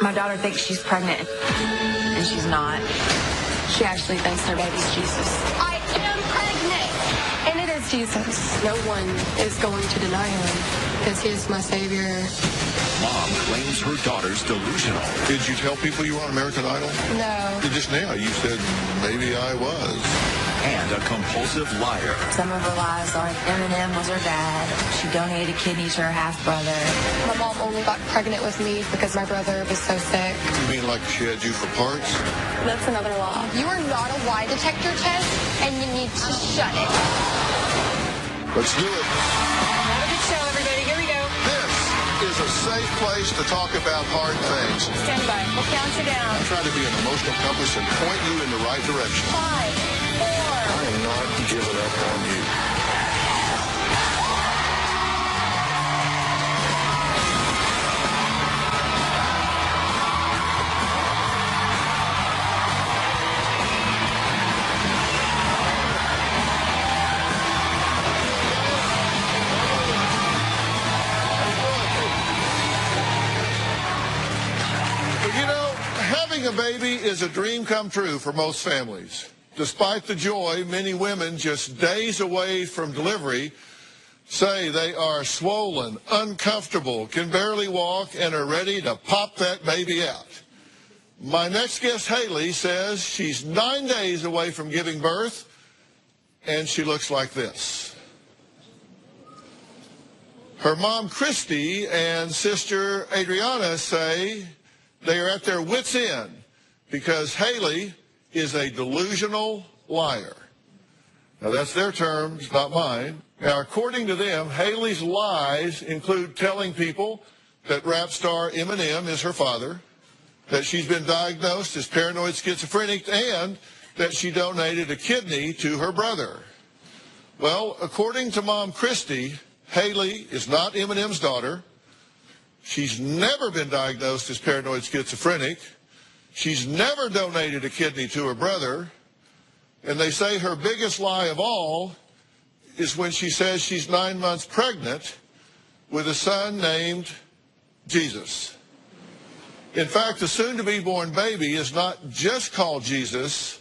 My daughter thinks she's pregnant, and she's not. She actually thinks her baby's Jesus. I am pregnant, and it is Jesus. No one is going to deny him, because he is my Savior. Mom claims her daughter's delusional. Did you tell people you were on American Idol? No. Just now, you said, maybe I was. And a compulsive liar. Some of her lies are Eminem was her dad. She donated a kidney to her half-brother. My mom only got pregnant with me because my brother was so sick. You mean like she had you for parts? That's another lie. You are not a lie detector test, and you need to shut it. Let's do it. Have a good show, everybody. Here we go. This is a safe place to talk about hard things. Stand by. We'll count you down. I try to be an emotional compass and point you in the right direction. 5, 4. I am not giving up on you. You know, having a baby is a dream come true for most families. Despite the joy, many women just days away from delivery say they are swollen, uncomfortable, can barely walk, and are ready to pop that baby out. My next guest, Haley, says she's 9 days away from giving birth, and she looks like this. Her mom, Christy, and sister, Adriana, say they are at their wits' end because Haley is a delusional liar. Now, that's their terms, not mine. Now, according to them, Haley's lies include telling people that rap star Eminem is her father, that she's been diagnosed as paranoid schizophrenic, and that she donated a kidney to her brother. Well, according to Mom Christy, Haley is not Eminem's daughter. She's never been diagnosed as paranoid schizophrenic. She's never donated a kidney to her brother. And they say her biggest lie of all is when she says she's 9 months pregnant with a son named Jesus. In fact, the soon-to-be born baby is not just called Jesus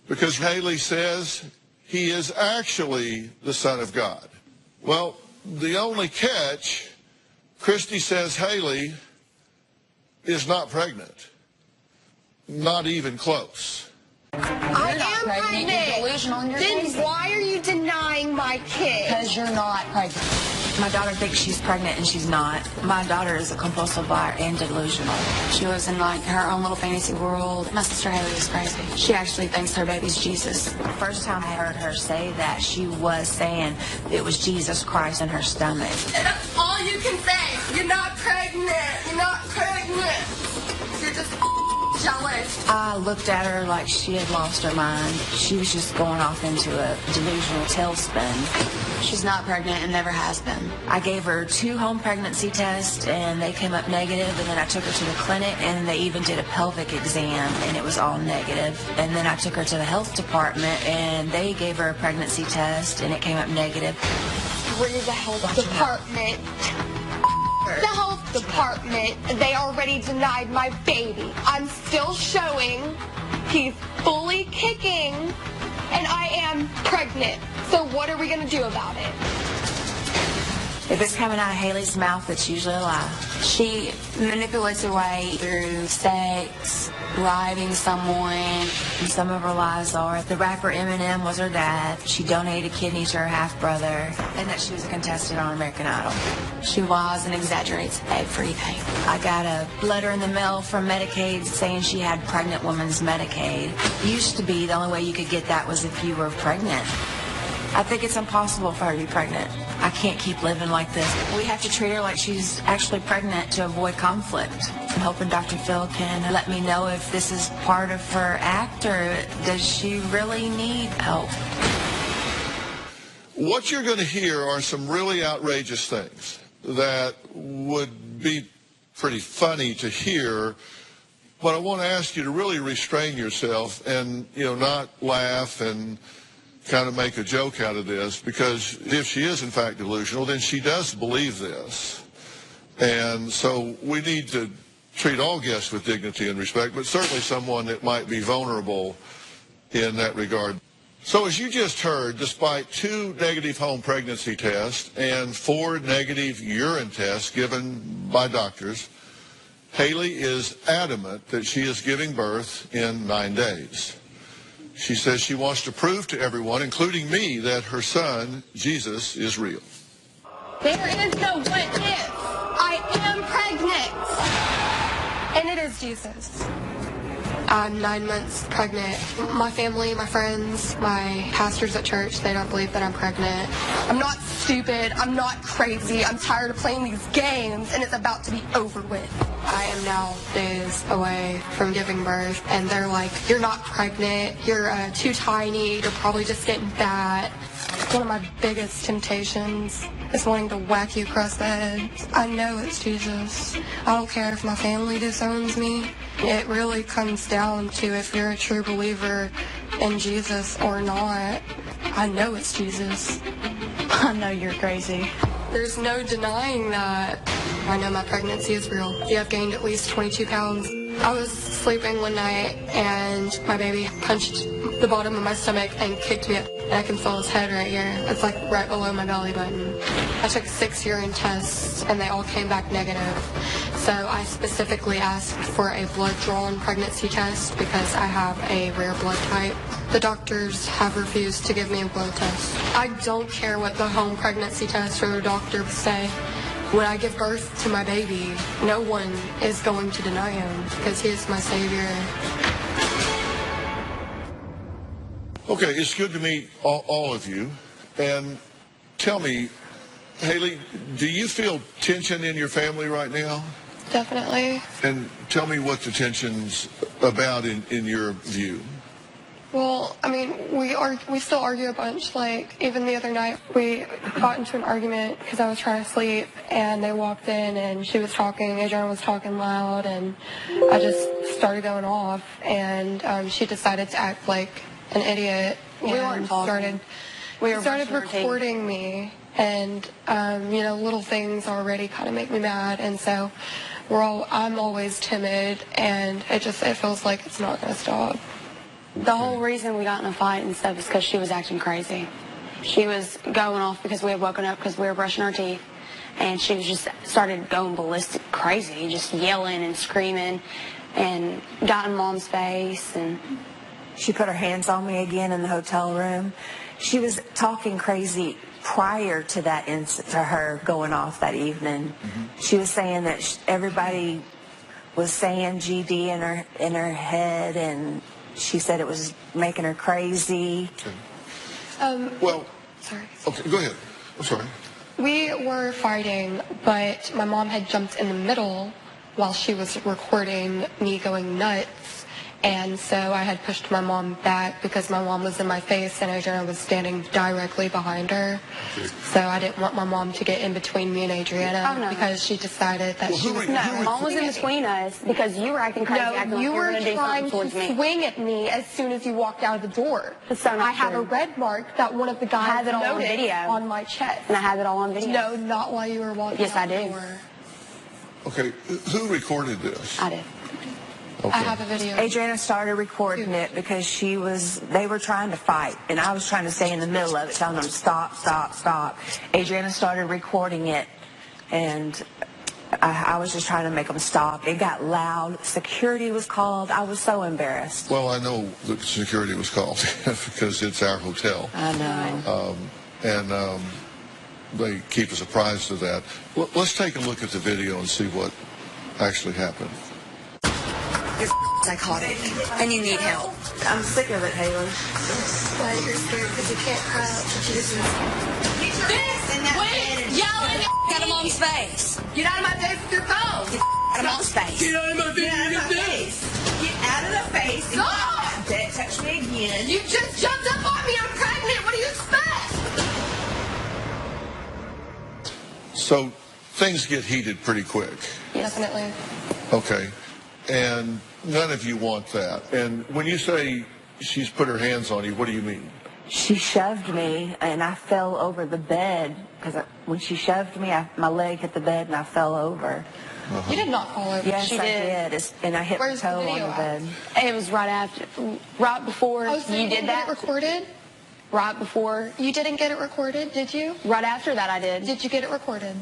because Haley says he is actually the Son of God. Well, the only catch, Christy says Haley is not pregnant. Not even close. I am pregnant. You're delusional and you're Then crazy. why are you denying my kid? Because you're not pregnant. My daughter thinks she's pregnant, and she's not. My daughter is a compulsive liar and delusional. She lives in like her own little fantasy world. My sister Haley is crazy. She actually thinks her baby's Jesus. The first time I heard her say that, she was saying it was Jesus Christ in her stomach. That's all you can say. You're not pregnant. You're not pregnant. You're just jealous. I looked at her like she had lost her mind. She was just going off into a delusional tailspin. She's not pregnant and never has been. I gave her 2 home pregnancy tests, and they came up negative, and then I took her to the clinic, and they even did a pelvic exam, and it was all negative. And then I took her to the health department, and they gave her a pregnancy test, and it came up negative. We're the health department. The health department, they already denied my baby. I'm still showing. He's fully kicking, and I am pregnant. So what are we going to do about it? If it's coming out of Haley's mouth, it's usually a lie. She manipulates her way through sex, bribing someone, and some of her lies are the rapper Eminem was her dad, she donated a kidney to her half-brother, and that she was a contestant on American Idol. She lies and exaggerates everything. I got a letter in the mail from Medicaid saying she had pregnant woman's Medicaid. Used to be the only way you could get that was if you were pregnant. I think it's impossible for her to be pregnant. I can't keep living like this. We have to treat her like she's actually pregnant to avoid conflict. I'm hoping Dr. Phil can let me know if this is part of her act or does she really need help. What you're going to hear are some really outrageous things that would be pretty funny to hear, but I want to ask you to really restrain yourself and, not laugh and kind of make a joke out of this, because if she is in fact delusional, then she does believe this. And so we need to treat all guests with dignity and respect, but certainly someone that might be vulnerable in that regard. So as you just heard, despite 2 negative home pregnancy tests and 4 negative urine tests given by doctors, Haley is adamant that she is giving birth in 9 days. She says she wants to prove to everyone, including me, that her son, Jesus, is real. There is no what if. I am pregnant. And it is Jesus. I'm 9 months pregnant. My family, my friends, my pastors at church, they don't believe that I'm pregnant. I'm not stupid. I'm not crazy. I'm tired of playing these games, and it's about to be over with. I am now days away from giving birth, and they're like, you're not pregnant. You're too tiny. You're probably just getting fat. One of my biggest temptations is wanting to whack you across the head. I know it's Jesus. I don't care if my family disowns me. It really comes down to if you're a true believer in Jesus or not. I know it's Jesus. I know you're crazy. There's no denying that. I know my pregnancy is real. I've gained at least 22 pounds. I was sleeping one night and my baby punched the bottom of my stomach and kicked me up. And I can feel his head right here. It's like right below my belly button. I took 6 urine tests and they all came back negative. So I specifically asked for a blood drawn pregnancy test because I have a rare blood type. The doctors have refused to give me a blood test. I don't care what the home pregnancy test or the doctor say. When I give birth to my baby, no one is going to deny him because he is my savior. Okay, it's good to meet all of you. And tell me, Haley, do you feel tension in your family right now? Definitely. And tell me what the tension's about in your view. Well, I mean, we still argue a bunch. Like, even the other night, we got into an argument because I was trying to sleep, and they walked in, and she was talking, Adriana was talking loud, and I just started going off, and she decided to act like an idiot. We weren't talking. Started recording me, and, little things already kind of make me mad, and so I'm always timid, and it feels like it's not going to stop. The whole reason we got in a fight and stuff is because she was acting crazy. She was going off because we had woken up because we were brushing our teeth. And she was just started going ballistic crazy, just yelling and screaming and got in Mom's face. And she put her hands on me again in the hotel room. She was talking crazy prior to that incident, to her going off that evening. Mm-hmm. She was saying that everybody was saying GD in her head, and she said it was making her crazy. Okay. Sorry. Okay, go ahead. I'm sorry. We were fighting, but my mom had jumped in the middle while she was recording me going nuts. And so I had pushed my mom back because my mom was in my face and Adriana was standing directly behind her. So I didn't want my mom to get in between me and Adriana because she decided that she was... No, Mom was in between us because you were acting crazy. No, you were trying to swing at me as soon as you walked out of the door. That's so not I have true. a red mark that one of the guys noticed on my chest. And I have it all on video. No, not while you were walking out the door. Okay, who recorded this? I did. Okay. I have a video. Adriana started recording it because they were trying to fight, and I was trying to stay in the middle of it, telling them stop, stop, stop. Adriana started recording it, and I was just trying to make them stop. It got loud. Security was called. I was so embarrassed. Well, I know that security was called because it's our hotel. I know. They keep us apprised of that. Let's take a look at the video and see what actually happened. You're psychotic, and you need help. I'm sick of it, Haley. You're scared because you can't cry out for Jesus. Quit yelling at a mom's face. Get out of my face with your phone. Get out of mom's face. Get out of my face. Get out of the face. Stop! Don't touch me again. You just jumped up on me. I'm pregnant. What do you expect? So things get heated pretty quick. Definitely. Okay. And none of you want that. And when you say she's put her hands on you, what do you mean? She shoved me, and I fell over the bed because when she shoved me, my leg hit the bed, and I fell over. You did not fall over. Yes, She I did. did. And I hit Where's my toe the on video the at? bed. It was right before Oh, so you did didn't that. get it recorded? Right before. You didn't get it recorded, did you? Right after that, I did. Did you get it recorded?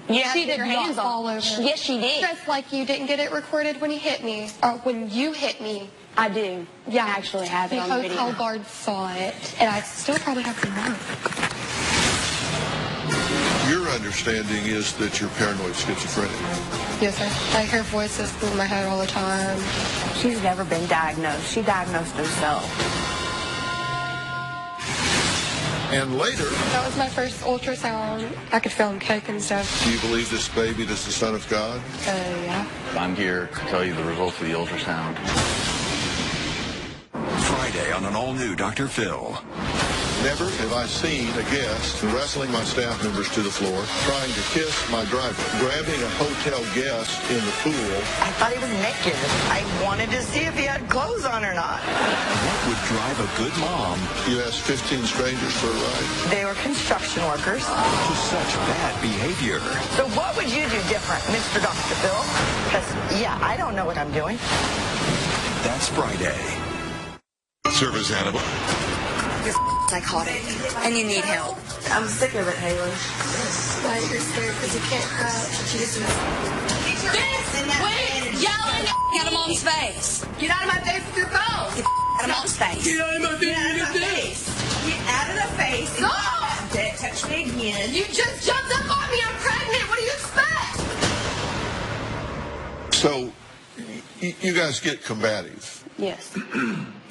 You have to She get did your not hands fall on. over. Yes, she did. Just like you didn't get it recorded when he hit me, or when you hit me. I do. Yeah, I actually have it The on the hotel video. guard saw it, and I still probably have the mark. Your understanding is that you're paranoid schizophrenic. Yes, sir. I hear voices through my head all the time. She's never been diagnosed. She diagnosed herself. And later, That was my first ultrasound. I could feel him kick and stuff. do you believe this baby is the son of God? Yeah. I'm here to tell you the results of the ultrasound. Friday on an all-new Dr. Phil. Never have I seen a guest wrestling my staff members to the floor, trying to kiss my driver, grabbing a hotel guest in the pool. I thought he was naked. I wanted to see if he had clothes on or not. What would drive a good mom You asked 15 strangers for a ride. They were construction workers. to such bad behavior? So what would you do different, Mr. Dr. Phil? Because, yeah, I don't know what I'm doing. That's Friday. Service animal. You're psychotic, and you need help. I'm sick of it, Haley. Why you're scared because you can't crouch. You just Quit yelling at a mom's face. Get out of my face with your phone. Get out of mom's face. Get out of my face. Get out of the face. No! Don't touch me again. You just jumped up on me. I'm pregnant. What do you expect? So you guys get combative, Yes.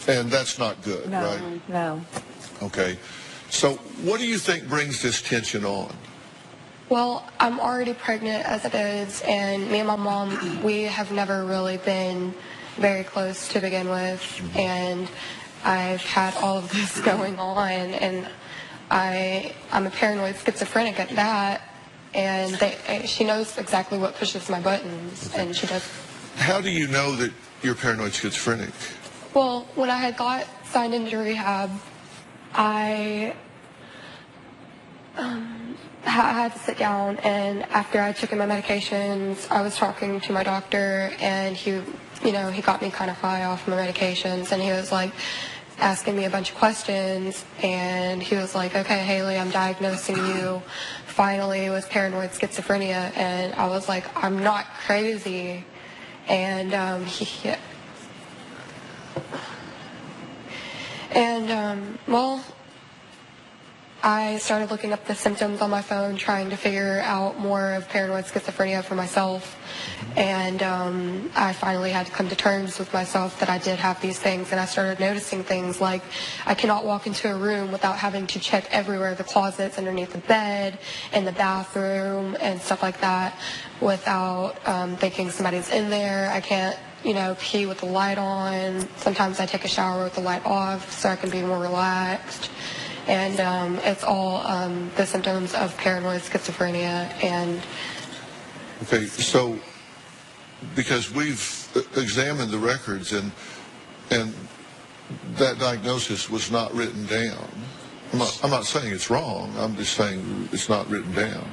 and that's not good, No, right? no. Okay. So what do you think brings this tension on? Well, I'm already pregnant as it is, and me and my mom, we have never really been very close to begin with, and I've had all of this going on, and I'm a paranoid schizophrenic at that, and she knows exactly what pushes my buttons, and she does. How do you know that you're paranoid schizophrenic? Well, when I had got signed into rehab, I had to sit down, and after I took my medications, I was talking to my doctor, and he got me kind of high off my medications, and he was like asking me a bunch of questions, and he was like, okay, Haley, I'm diagnosing you finally with paranoid schizophrenia, and I was like, I'm not crazy, and well, I started looking up the symptoms on my phone, trying to figure out more of paranoid schizophrenia for myself. And I finally had to come to terms with myself that I did have these things. And I started noticing things like I cannot walk into a room without having to check everywhere, the closets, underneath the bed, in the bathroom, and stuff like that, without thinking somebody's in there. I can't pee with the light on. Sometimes I take a shower with the light off so I can be more relaxed. And it's all the symptoms of paranoid schizophrenia. And Okay, so because we've examined the records and that diagnosis was not written down. I'm not saying it's wrong. I'm just saying it's not written down.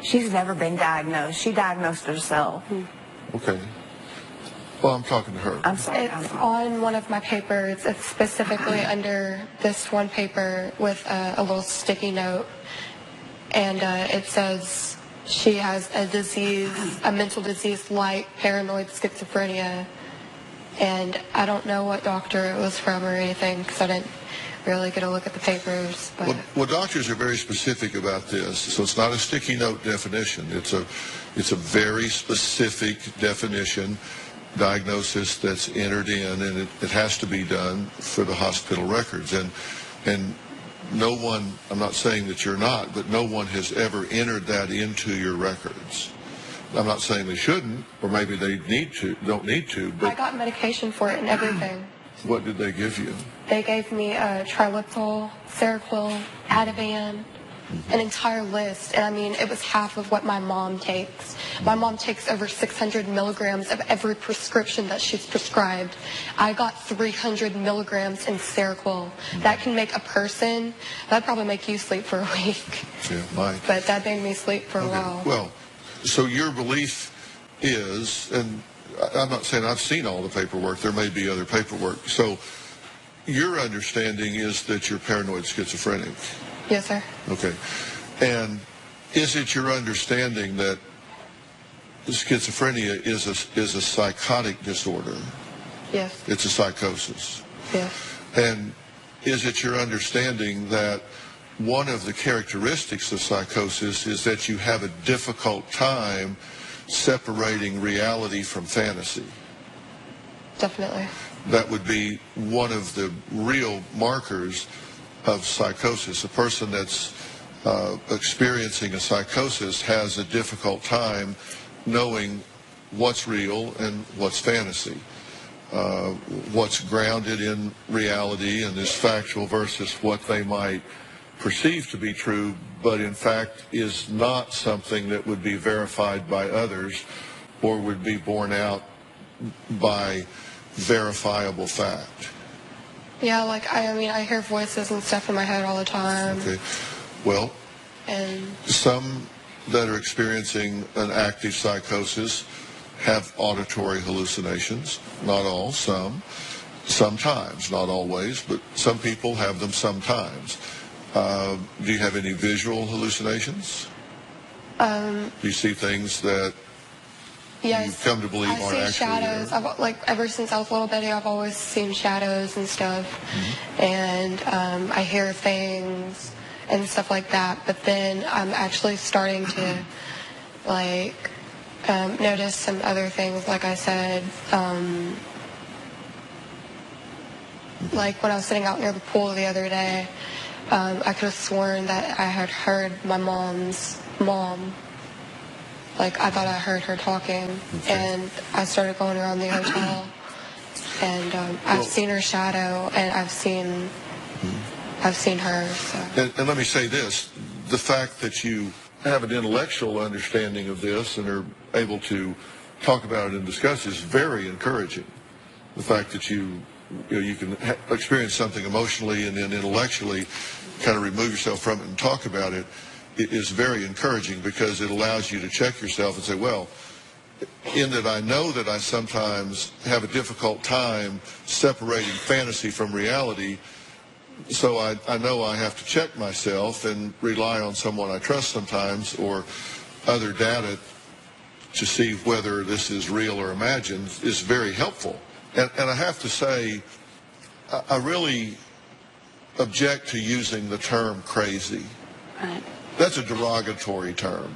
She's never been diagnosed. She diagnosed herself. Okay. Well, I'm talking to her. I'm sorry. it's on one of my papers. It's specifically under this one paper with a little sticky note. And it says she has a disease, a mental disease like paranoid schizophrenia. And I don't know what doctor it was from or anything because I didn't really get a look at the papers. But Well, doctors are very specific about this, so it's not a sticky note definition. It's a very specific definition, diagnosis that's entered in, and it has to be done for the hospital records. And no one, I'm not saying that you're not, but no one has ever entered that into your records. I'm not saying they shouldn't, or maybe they don't need to, I but got medication for it and everything. what did they give you? They gave me Triliptal, Seroquel, Ativan, an entire list. And I mean, it was half of what my mom takes. My mom takes over 600 milligrams of every prescription that she's prescribed. I got 300 milligrams in Seroquel. That can make a person, that'd probably make you sleep for a week. Yeah, Mike. But that made me sleep for a Okay. while. Well, so your belief is, and I'm not saying I've seen all the paperwork, there may be other paperwork, so your understanding is that you're paranoid schizophrenic? Yes, sir. Okay. And is it your understanding that schizophrenia is a psychotic disorder? Yes. It's a psychosis? Yes. And is it your understanding that one of the characteristics of psychosis is that you have a difficult time separating reality from fantasy? Definitely. That would be one of the real markers of psychosis. A person that's experiencing a psychosis has a difficult time knowing what's real and what's fantasy, what's grounded in reality and is factual versus what they might perceive to be true, but in fact is not something that would be verified by others or would be borne out by verifiable fact. Yeah, like, I mean, I hear voices and stuff in my head all the time. Okay. Well, And some that are experiencing an active psychosis have auditory hallucinations. Not all, some. Sometimes, not always, but some people have them sometimes. Do you have any visual hallucinations? Do you see things that yes, you've come to believe I aren't see actually shadows. there? Like, ever since I was a little bitty, I've always seen shadows and stuff. And I hear things and stuff like that. But then I'm actually starting to, like, notice some other things. Like I said, like when I was sitting out near the pool the other day, I could have sworn that I had heard my mom's mom. Like, I thought I heard her talking, and I started going around the hotel, and I've seen her shadow, and I've seen her. So. And let me say this, the fact that you have an intellectual understanding of this and are able to talk about it and discuss is very encouraging. The fact that you can experience something emotionally and then intellectually kind of remove yourself from it and talk about it is very encouraging, because it allows you to check yourself and say, well, in that I know that I sometimes have a difficult time separating fantasy from reality, so I know I have to check myself and rely on someone I trust sometimes or other data to see whether this is real or imagined is very helpful. And I have to say, I really object to using the term crazy. Right. That's a derogatory term.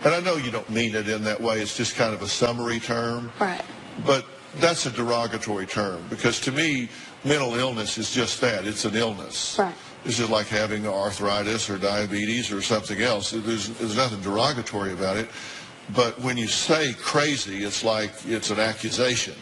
And I know you don't mean it in that way. It's just kind of a summary term. Right. But that's a derogatory term, because to me, mental illness is just that. It's an illness. Right. It's just like having arthritis or diabetes or something else. There's nothing derogatory about it. But when you say crazy, it's like it's an accusation.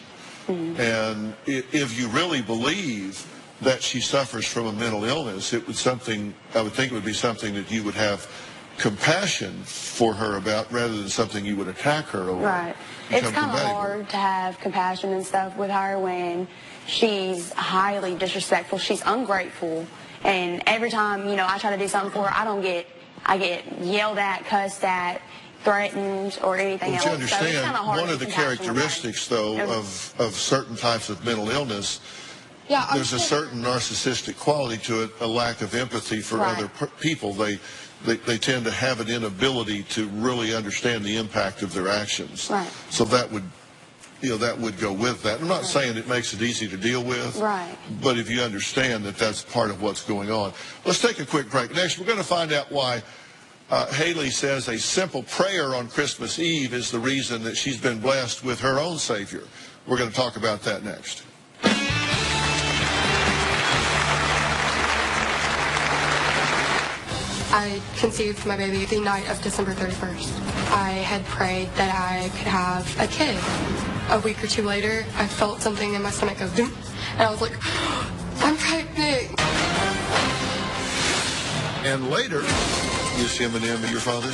And if you really believe that she suffers from a mental illness, I would think it would be something that you would have compassion for her about, rather than something you would attack her over. Right. It's kind of hard to have compassion and stuff with her when she's highly disrespectful. She's ungrateful. And every time, I try to do something for her, I get yelled at, cussed at, threatened, or anything else. But you understand, so it's kind of hard one to of the get compassion with her. characteristics, though, of certain types of mental illness, there's a certain narcissistic quality to it, a lack of empathy for other people. They tend to have an inability to really understand the impact of their actions. Right. So that would go with that. I'm not saying it makes it easy to deal with. Right. But if you understand that that's part of what's going on. Let's take a quick break. Next, we're going to find out why Haley says a simple prayer on Christmas Eve is the reason that she's been blessed with her own Savior. We're going to talk about that next. I conceived my baby the night of December 31st. I had prayed that I could have a kid. A week or two later, I felt something in my stomach go doom, and I was like, I'm pregnant. And later, is Eminem your father?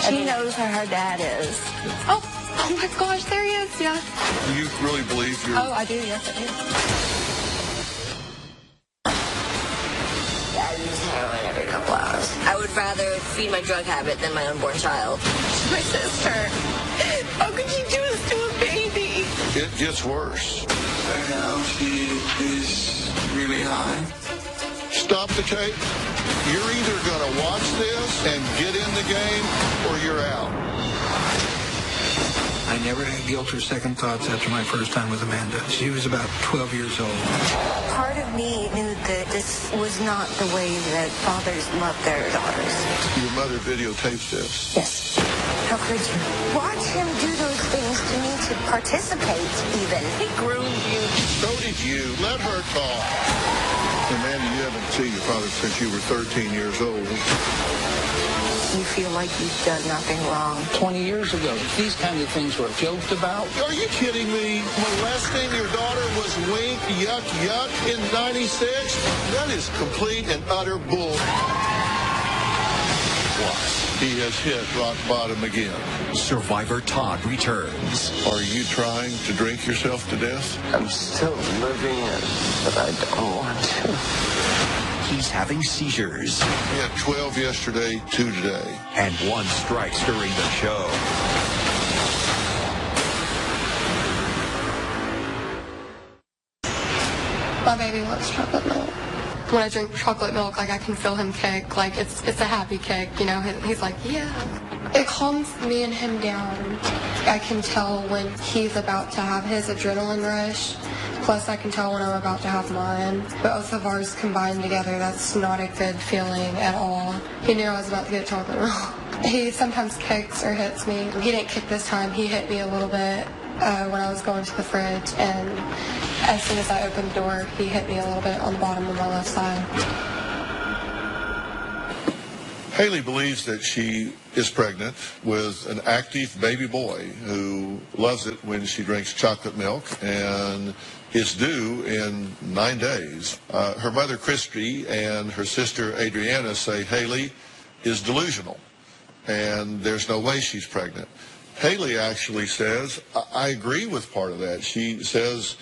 She knows who her dad is. Oh my gosh, there he is, yeah. Do you really believe you're... Oh, I do, yes, I do. I use heroin every couple hours. I would rather feed my drug habit than my unborn child. My sister. How could you do this to a baby? It gets worse. Right now, she is really high. Stop the tape. You're either going to watch this and get in the game or you're out. I never had guilt or second thoughts after my first time with Amanda. She was about 12 years old. Part of me knew that this was not the way that fathers love their daughters. Your mother videotapes this. Yes. How could you? Watch him do those things to me to participate, even. He groomed you. So did you. Let her talk. Amanda, you haven't seen your father since you were 13 years old. You feel like you've done nothing wrong. 20 years ago, these kind of things were joked about. Are you kidding me? Molesting your daughter was wink, yuck, yuck in 96? That is complete and utter bull. Plus, he has hit rock bottom again. Survivor Todd returns. Are you trying to drink yourself to death? I'm still living it, but I don't want to. He's having seizures. He had 12 yesterday, 2 today. And 1 strikes during the show. My baby loves chocolate milk. When I drink chocolate milk, like I can feel him kick. Like it's a happy kick, you know. He's like, yeah. It calms me and him down. I can tell when he's about to have his adrenaline rush. Plus, I can tell when I'm about to have mine. Both of ours combined together, that's not a good feeling at all. He knew I was about to get chocolate milk. He sometimes kicks or hits me. He didn't kick this time. He hit me a little bit when I was going to the fridge. And as soon as I opened the door, he hit me a little bit on the bottom of my left side. Haley believes that she is pregnant with an active baby boy who loves it when she drinks chocolate milk and is due in 9 days. Her mother, Christy, and her sister, Adriana, say Haley is delusional and there's no way she's pregnant. Haley actually says, I agree with part of that. She says,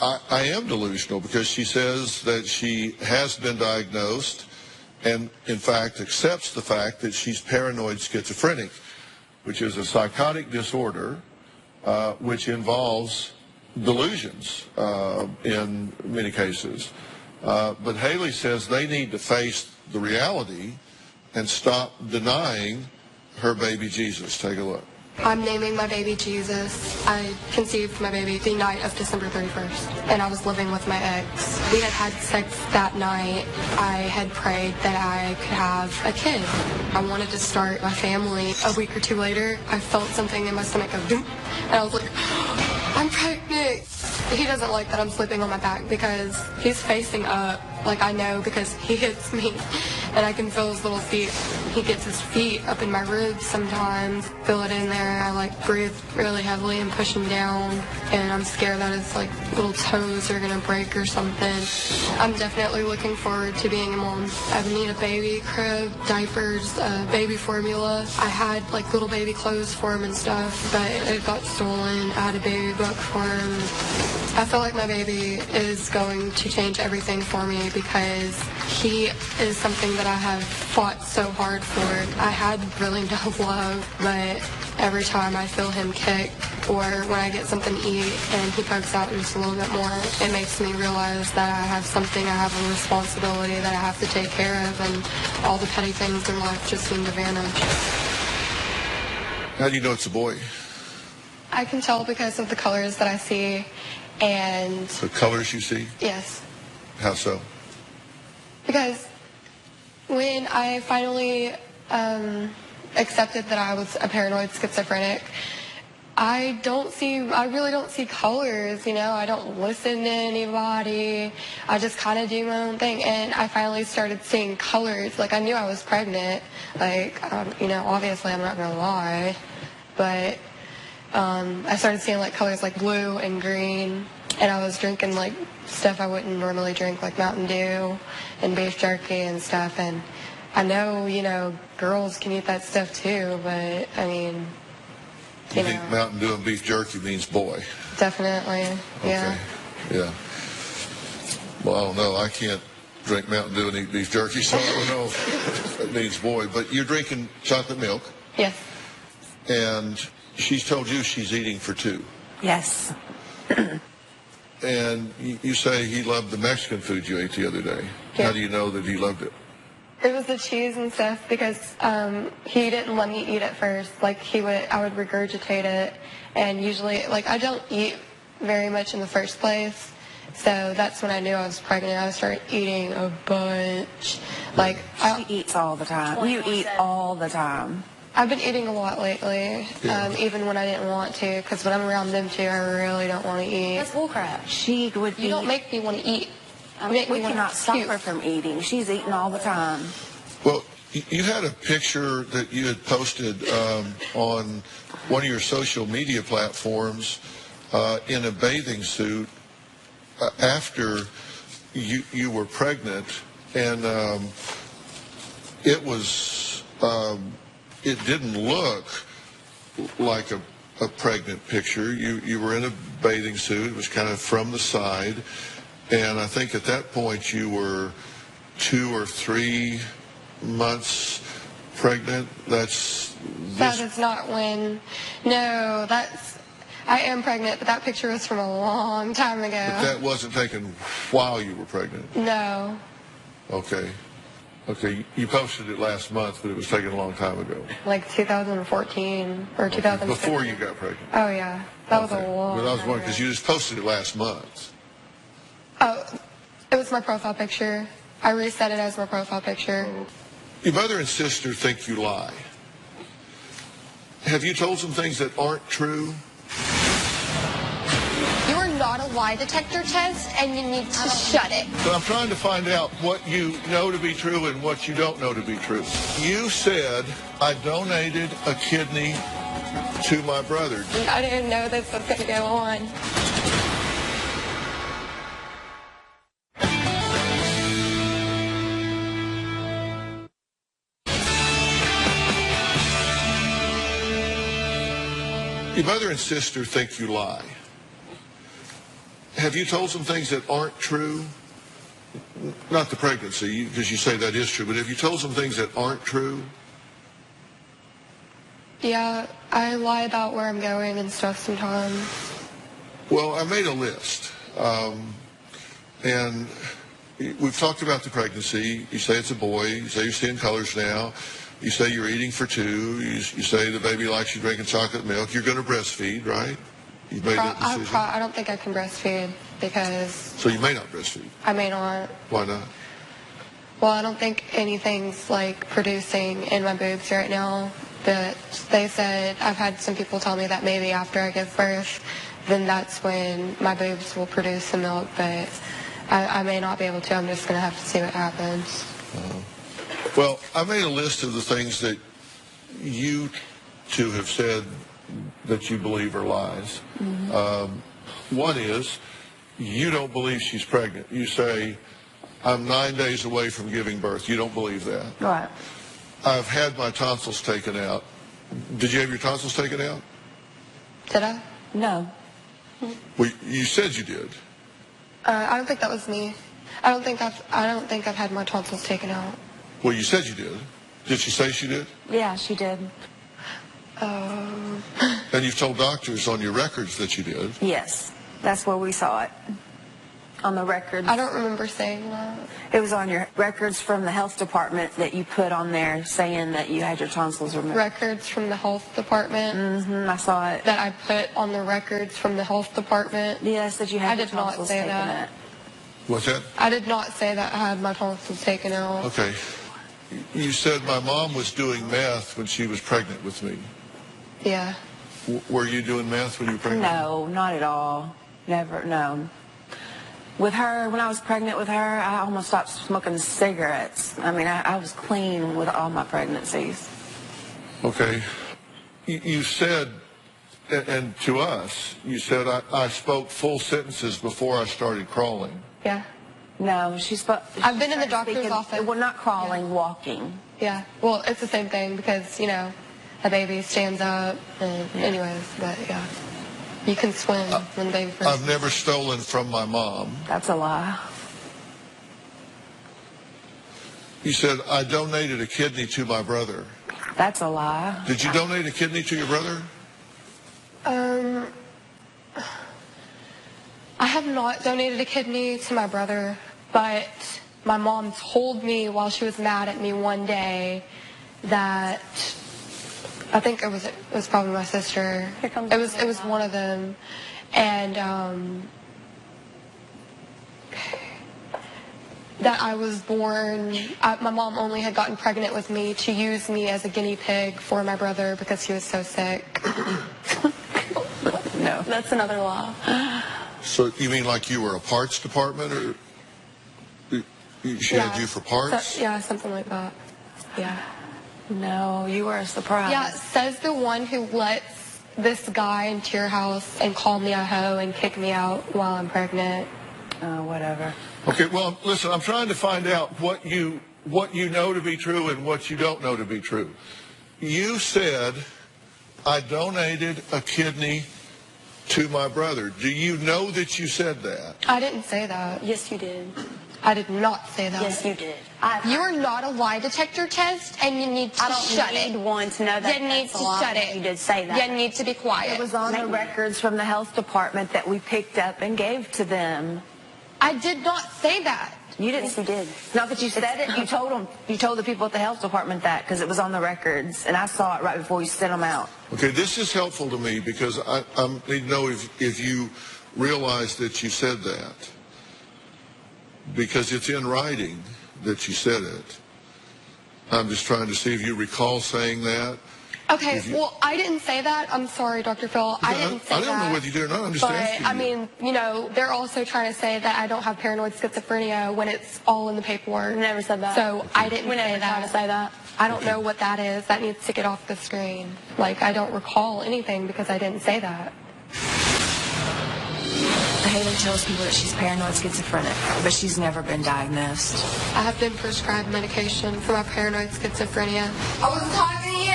I am delusional because she says that she has been diagnosed and, in fact, accepts the fact that she's paranoid schizophrenic, which is a psychotic disorder which involves delusions in many cases. But Haley says they need to face the reality and stop denying her baby Jesus. Take a look. I'm naming my baby Jesus. I conceived my baby the night of December 31st, and I was living with my ex. We had had sex that night. I had prayed that I could have a kid. I wanted to start my family. A week or 2 later, I felt something in my stomach go doom, and I was like, I'm pregnant. He doesn't like that I'm sleeping on my back because he's facing up. Like I know because he hits me and I can feel his little feet. He gets his feet up in my ribs sometimes. Feel it in there. I like breathe really heavily and push him down. And I'm scared that his like little toes are gonna break or something. I'm definitely looking forward to being a mom. I need a baby crib, diapers, baby formula. I had like little baby clothes for him and stuff, but it got stolen. I had a baby book for him. I feel like my baby is going to change everything for me because he is something that I have fought so hard for. I had really no love, but every time I feel him kick or when I get something to eat and he pokes out just a little bit more, it makes me realize that I have something, I have a responsibility that I have to take care of, and all the petty things in life just seem to vanish. How do you know it's a boy? I can tell because of the colors that I see. And the colors you see? Yes. How so? Because when I finally accepted that I was a paranoid schizophrenic, I really don't see colors, you know. I don't listen to anybody. I just kind of do my own thing. And I finally started seeing colors. Like, I knew I was pregnant. Like, you know, obviously I'm not going to lie. But I started seeing like colors like blue and green, and I was drinking like stuff I wouldn't normally drink, like Mountain Dew and beef jerky and stuff. And I know, you know, girls can eat that stuff too, but I mean, you think Mountain Dew and beef jerky means boy? Definitely, yeah. Okay. Yeah. Well, I don't know. I can't drink Mountain Dew and eat beef jerky, so I don't know if it means boy. But you're drinking chocolate milk. Yes. And she's told you she's eating for two. Yes. And you say he loved the Mexican food you ate the other day. Yeah. How do you know that he loved it? It was the cheese and stuff because he didn't let me eat it first. Like I would regurgitate it, and usually, like I don't eat very much in the first place, so that's when I knew I was pregnant. I started eating a bunch. Like she eats all the time. You eat all the time. I've been eating a lot lately, even when I didn't want to, because when I'm around them too, I really don't want to eat. That's bullcrap. She would. You don't make me want to eat. We cannot stop her from eating. She's eating all the time. Well, you had a picture that you had posted on one of your social media platforms in a bathing suit after you were pregnant, and it was it didn't look like a pregnant picture. You were in a bathing suit. It was kind of from the side. And I think at that point you were 2 or 3 months pregnant. That is not when. No, I am pregnant, but that picture was from a long time ago. But that wasn't taken while you were pregnant? No. Okay. Okay, you posted it last month, but it was taken a long time ago. Like 2014 or 2015. Before you got pregnant? Oh, yeah. That was a long But I was time wondering, ago. because you just posted it last month. Oh, it was my profile picture. I reset it as my profile picture. Your mother and sister think you lie. Have you told some things that aren't true? You are not a lie detector test, and you need to shut it. But I'm trying to find out what you know to be true and what you don't know to be true. You said, I donated a kidney to my brother. I didn't know this was going to go on. Your mother and sister think you lie. Have you told some things that aren't true? Not the pregnancy, because you say that is true, but have you told some things that aren't true? Yeah, I lie about where I'm going and stuff sometimes. Well, I made a list, and we've talked about the pregnancy. You say it's a boy. You say you're seeing colors now. You say you're eating for two. You say the baby likes you drinking chocolate milk. You're going to breastfeed, right? You've made that decision. I don't think I can breastfeed because... So you may not breastfeed? I may not. Why not? Well, I don't think anything's, like, producing in my boobs right now. But they said, I've had some people tell me that maybe after I give birth, then that's when my boobs will produce the milk. But I may not be able to. I'm just going to have to see what happens. Well, I made a list of the things that you two have said that you believe are lies. Mm-hmm. One is, you don't believe she's pregnant. You say, I'm 9 days away from giving birth. You don't believe that. Right. I've had my tonsils taken out. Did you have your tonsils taken out? Did I? No. Well, you said you did. I don't think that was me. I don't think I've had my tonsils taken out. Well, you said you did. Did she say she did? Yeah, she did. And you've told doctors on your records that you did. Yes, that's where we saw it. On the records. I don't remember saying that. It was on your records from the health department that you put on there saying that you had your tonsils removed. Records from the health department? Mm-hmm, I saw it. That I put on the records from the health department? Yes, that you had your tonsils taken out. I did not say that. What's that? I did not say that I had my tonsils taken out. Okay. You said my mom was doing meth when she was pregnant with me. Yeah. Were you doing meth when you were pregnant? No, not at all. Never, no. With her, when I was pregnant with her, I almost stopped smoking cigarettes. I mean, I was clean with all my pregnancies. Okay. You said, and to us, you said I spoke full sentences before I started crawling. Yeah. No, she spoke. I've been in the doctor's office. Well, not crawling, walking. Yeah. Well, it's the same thing because, you know, a baby stands up and anyways, but yeah. You can swim when the baby first. I've never stolen from my mom. That's a lie. You said I donated a kidney to my brother. That's a lie. Did you donate a kidney to your brother? I have not donated a kidney to my brother, but my mom told me while she was mad at me one day that I think it was probably my sister. It was one of them, and that I was born. My mom only had gotten pregnant with me to use me as a guinea pig for my brother because he was so sick. No, that's another lie. So you mean like you were a parts department, or she had you for parts? Yeah, something like that. Yeah. No, you were a surprise. Yeah, says the one who lets this guy into your house and call me a hoe and kick me out while I'm pregnant. Whatever. Okay, well, listen, I'm trying to find out what you know to be true and what you don't know to be true. You said, I donated a kidney to my brother. Do you know that you said that? I didn't say that. Yes, you did. I did not say that. Yes, you did. You are not a lie detector test, and you need to shut it. I don't need one to know that You need to shut it. You did say that. You need to be quiet. It was on the records from the health department that we picked up and gave to them. I did not say that. You didn't. Yes, you did. Not that you said it. You told them. You told the people at the health department that because it was on the records, and I saw it right before you sent them out. Okay, this is helpful to me because I need to know if you realize that you said that. Because it's in writing that you said it. I'm just trying to see if you recall saying that. Okay, well, I didn't say that. I'm sorry, Dr. Phil. I didn't say that. I don't know whether you did or not. I'm just asking But, I you. mean, you know, they're also trying to say that I don't have paranoid schizophrenia when it's all in the paperwork. We never said that. So I didn't We say never that. tried to say that. I don't know what that is. That needs to get off the screen. Like, I don't recall anything because I didn't say that. Haley tells people that she's paranoid schizophrenic, but she's never been diagnosed. I have been prescribed medication for my paranoid schizophrenia. I wasn't talking to you.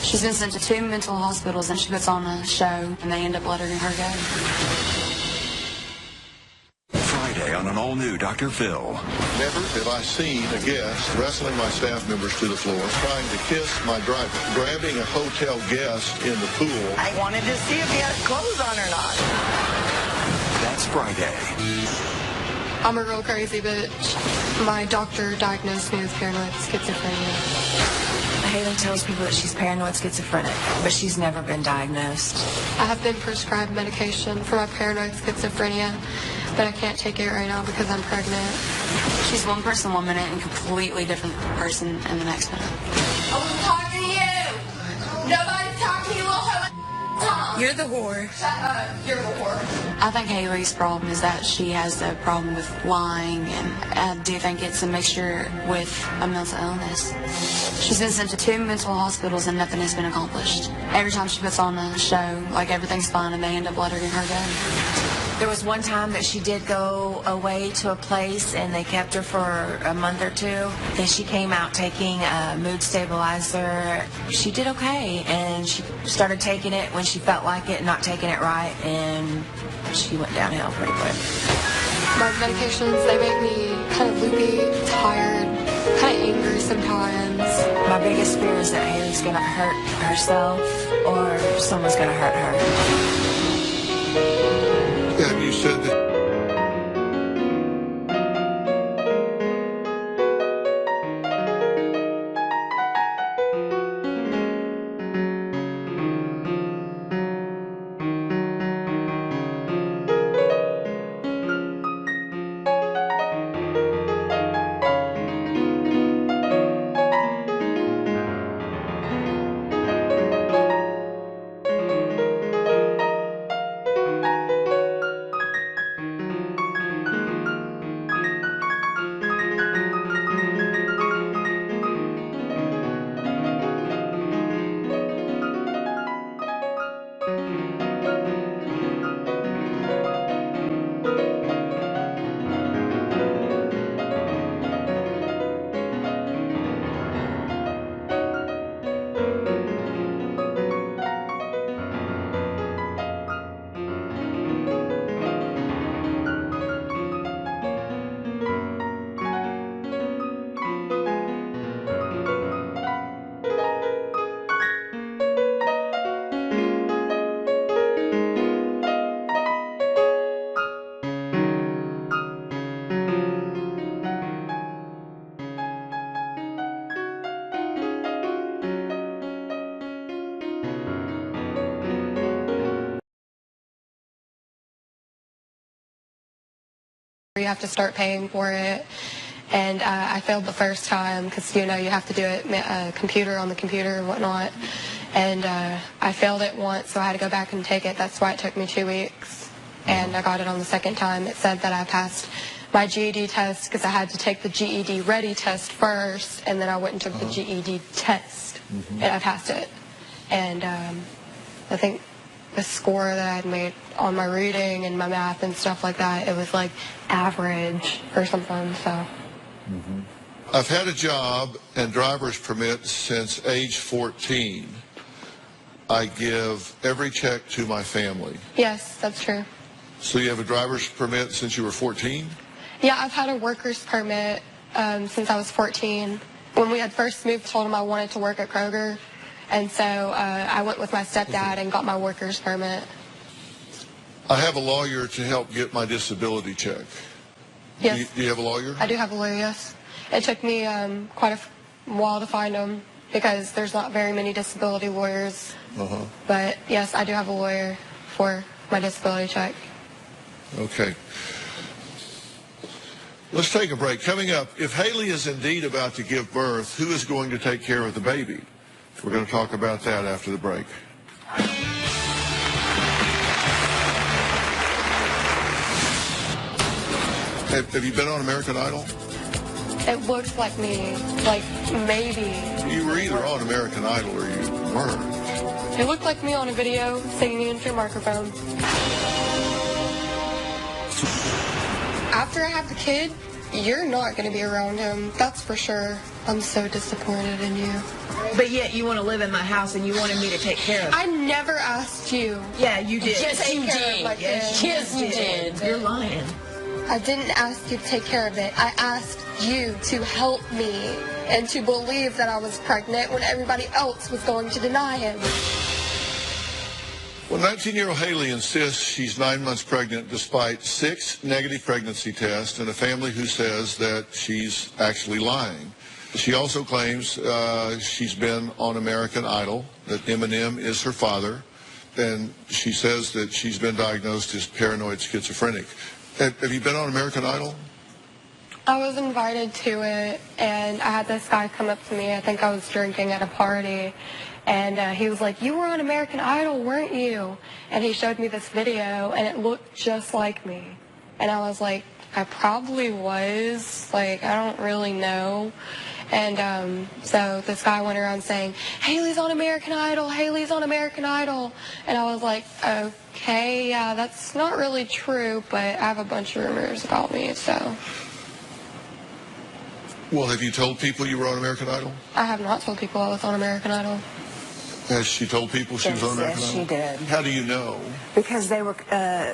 She's been sent to 2 mental hospitals, and she puts on a show, and they end up letting her go. Friday on an all-new Dr. Phil. Never have I seen a guest wrestling my staff members to the floor, trying to kiss my driver, grabbing a hotel guest in the pool. I wanted to see if he had clothes on or not. That's Friday. I'm a real crazy bitch. My doctor diagnosed me with paranoid schizophrenia. Haley tells people that she's paranoid schizophrenic, but she's never been diagnosed. I have been prescribed medication for my paranoid schizophrenia, but I can't take it right now because I'm pregnant. She's one person 1 minute and completely different person in the next minute. I wasn't talking to you. Nobody's talking to you, little hoe. You're the whore. Shut up. You're the whore. I think Haley's problem is that she has a problem with lying, and I do think it's a mixture with a mental illness. She's been sent to 2 mental hospitals and nothing has been accomplished. Every time she puts on a show, like everything's fine, and they end up letting her go. There was one time that she did go away to a place and they kept her for a month or 2. Then she came out taking a mood stabilizer. She did okay, and she started taking it when she felt like it, not taking it right, and she went downhill pretty quick. My medications, they make me kind of loopy, tired, kind of angry sometimes. My biggest fear is that Haley's going to hurt herself or someone's going to hurt her. And you said that You have to start paying for it. And I failed the first time because, you know, you have to do it computer on the computer and whatnot. And I failed it once, so I had to go back and take it. That's why it took me 2 weeks. And I got it on the second time. It said that I passed my GED test because I had to take the GED ready test first, and then I went and took the GED test, and I passed it. And I think the score that I had made on my reading and my math and stuff like that, it was like average or something, so. I've had a job and driver's permit since age 14. I give every check to my family. Yes, that's true. So you have a driver's permit since you were 14? Yeah, I've had a worker's permit since I was 14. When we had first moved, I told him I wanted to work at Kroger. And so I went with my stepdad and got my worker's permit. I have a lawyer to help get my disability check. Yes. Do you have a lawyer? I do have a lawyer, yes. It took me quite a while to find him because there's not very many disability lawyers. But yes, I do have a lawyer for my disability check. Okay. Let's take a break. Coming up, if Haley is indeed about to give birth, who is going to take care of the baby? We're going to talk about that after the break. Have you been on American Idol? It looks like me, like maybe. You were either on American Idol or you weren't. It looked like me on a video singing into a microphone. After I have the kid, you're not going to be around him, that's for sure. I'm so disappointed in you. But yet you want to live in my house and you wanted me to take care of it. I never asked you. Yeah, you did. Yes, you did. Yes, you did. You're lying. I didn't ask you to take care of it. I asked you to help me and to believe that I was pregnant when everybody else was going to deny him. Well, 19-year-old Haley insists she's 9 months pregnant despite 6 negative pregnancy tests and a family who says that she's actually lying. She also claims she's been on American Idol, that Eminem is her father, and she says that she's been diagnosed as paranoid schizophrenic. Have you been on American Idol? I was invited to it, and I had this guy come up to me. I think I was drinking at a party, and he was like, "You were on American Idol, weren't you?" And he showed me this video, and it looked just like me. And I was like, I probably was. Like, I don't really know. And so this guy went around saying, "Haley's on American Idol, Haley's on American Idol." And I was like, okay, yeah, that's not really true, but I have a bunch of rumors about me, so. Well, have you told people you were on American Idol? I have not told people I was on American Idol. Has she told people she was on American Idol? Yes, she did. How do you know? Because they were,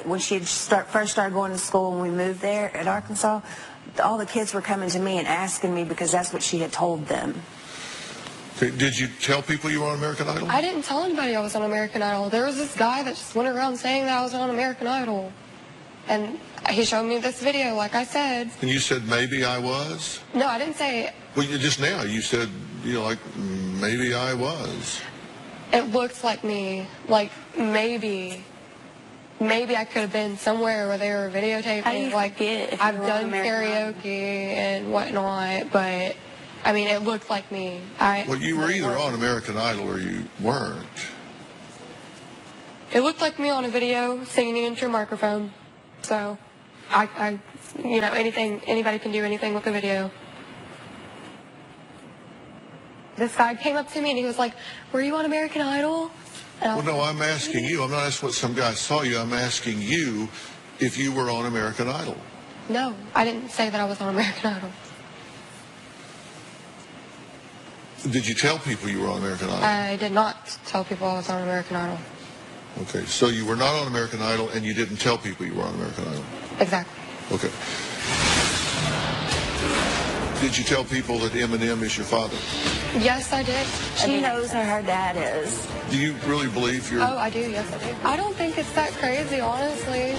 when she had first started going to school when we moved there at Arkansas, all the kids were coming to me and asking me because that's what she had told them. Okay. Did you tell people you were on American Idol? I didn't tell anybody I was on American Idol. There was this guy that just went around saying that I was on American Idol. And he showed me this video, like I said. And you said, maybe I was? No, I didn't say it. Well, just now, you said, like, maybe I was. It looked like me. Like, maybe I could have been somewhere where they were videotaping. Like, I've done karaoke and whatnot, but, I mean, it looked like me. Well, you were either on American Idol or you weren't. It looked like me on a video singing into a microphone. So, you know, anybody can do anything with a video. This guy came up to me and he was like, "Were you on American Idol?" Well, no, I'm asking you. I'm not asking what some guy saw you. I'm asking you if you were on American Idol. No, I didn't say that I was on American Idol. Did you tell people you were on American Idol? I did not tell people I was on American Idol. Okay, so you were not on American Idol and you didn't tell people you were on American Idol? Exactly. Okay. Did you tell people that Eminem is your father? Yes, I did. She knows who her dad is. Do you really believe you're... Oh, I do. Yes, I do. I don't think it's that crazy, honestly.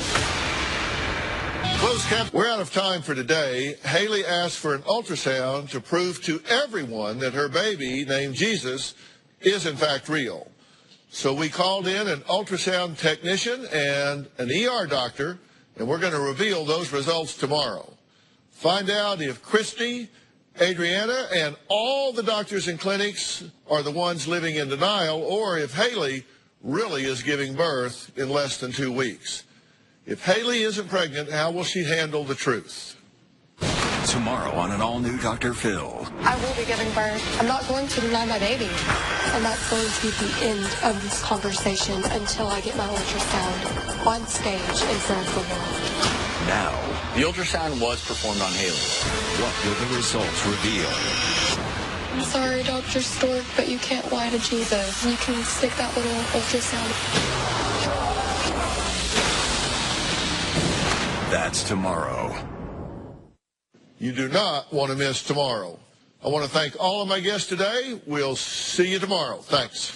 Closed cap. We're out of time for today. Haley asked for an ultrasound to prove to everyone that her baby, named Jesus, is in fact real. So we called in an ultrasound technician and an ER doctor And we're going to reveal those results tomorrow. Find out if Christy, Adriana, and all the doctors and clinics are the ones living in denial, or if Haley really is giving birth in less than 2 weeks. If Haley isn't pregnant, how will she handle the truth? Tomorrow on an all-new Dr. Phil. I will be giving birth. I'm not going to deny my baby. And that's going to be the end of this conversation until I get my ultrasound on stage in front of the world. Now, The ultrasound was performed on Haley. what will the results reveal? I'm sorry, Dr. Stork, but you can't lie to Jesus. You can stick that little ultrasound. That's tomorrow. You do not want to miss tomorrow. I want to thank all of my guests today. We'll see you tomorrow. Thanks.